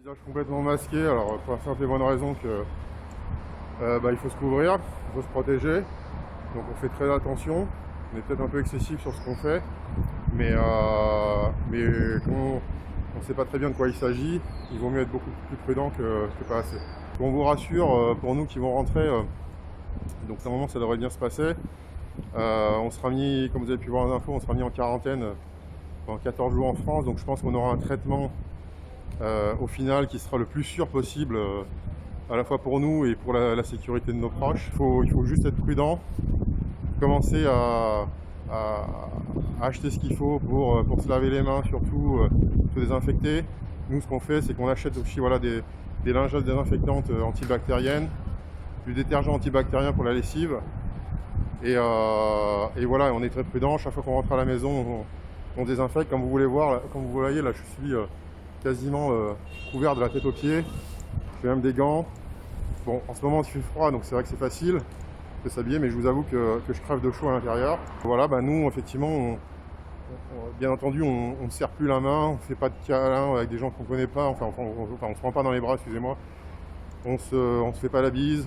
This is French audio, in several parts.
Visage complètement masqué, alors pour la simple et bonne raison que il faut se couvrir, il faut se protéger, donc on fait très attention, on est peut-être un peu excessif sur ce qu'on fait, mais comme on ne sait pas très bien de quoi il s'agit, il vaut mieux être beaucoup plus prudent que pas assez. On vous rassure, pour nous qui vont rentrer, donc normalement ça devrait bien se passer, on sera mis, comme vous avez pu voir les infos, on sera mis en quarantaine pendant 14 jours en France, donc je pense qu'on aura un traitement au final qui sera le plus sûr possible à la fois pour nous et pour la sécurité de nos proches. Il faut juste être prudent, commencer à acheter ce qu'il faut pour se laver les mains, surtout se désinfecter. Nous ce qu'on fait c'est qu'on achète aussi des lingettes désinfectantes antibactériennes, du détergent antibactérien pour la lessive et voilà, on est très prudent. Chaque fois qu'on rentre à la maison on désinfecte. Comme vous voyez là, je suis quasiment couvert de la tête aux pieds. J'ai même des gants. Bon, en ce moment il fait froid, donc c'est vrai que c'est facile de s'habiller, mais je vous avoue que je crève de chaud à l'intérieur. Voilà, nous effectivement, bien entendu, on ne serre plus la main, on ne fait pas de câlin avec des gens qu'on ne connaît pas, on se prend pas dans les bras, excusez-moi. On se fait pas la bise.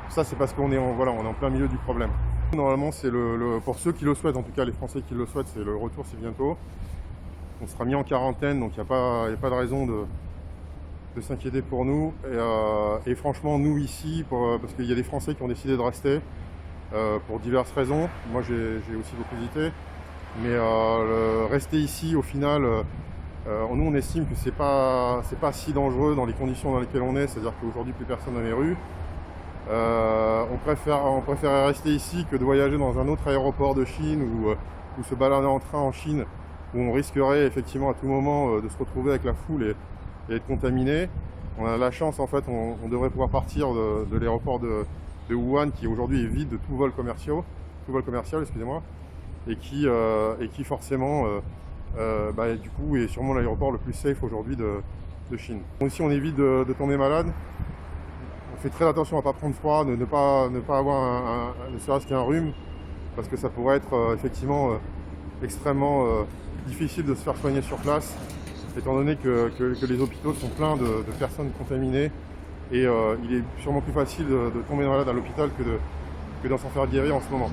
Ça c'est parce qu'on est en plein milieu du problème. Normalement, c'est pour ceux qui le souhaitent, en tout cas les Français qui le souhaitent, c'est le retour, c'est bientôt. On sera mis en quarantaine, donc il n'y a pas de raison de s'inquiéter pour nous. Et franchement, nous ici, parce qu'il y a des Français qui ont décidé de rester pour diverses raisons. Moi, j'ai aussi beaucoup hésité. Mais rester ici, au final, nous on estime que c'est pas si dangereux dans les conditions dans lesquelles on est, c'est-à-dire qu'aujourd'hui plus personne dans les rues. On préférait rester ici que de voyager dans un autre aéroport de Chine ou se balader en train en Chine, où on risquerait effectivement à tout moment de se retrouver avec la foule et être contaminé. On a la chance, en fait, on devrait pouvoir partir de l'aéroport de Wuhan, qui aujourd'hui est vide de tout vol commercial, excusez-moi, et qui forcément du coup est sûrement l'aéroport le plus safe aujourd'hui de Chine. Ici on évite de tomber malade. On fait très attention à ne pas prendre froid, ne pas avoir ne serait-ce qu'un rhume, parce que ça pourrait être effectivement extrêmement difficile de se faire soigner sur place, étant donné que les hôpitaux sont pleins de personnes contaminées, et il est sûrement plus facile de tomber malade à l'hôpital que d'en s'en faire guérir en ce moment.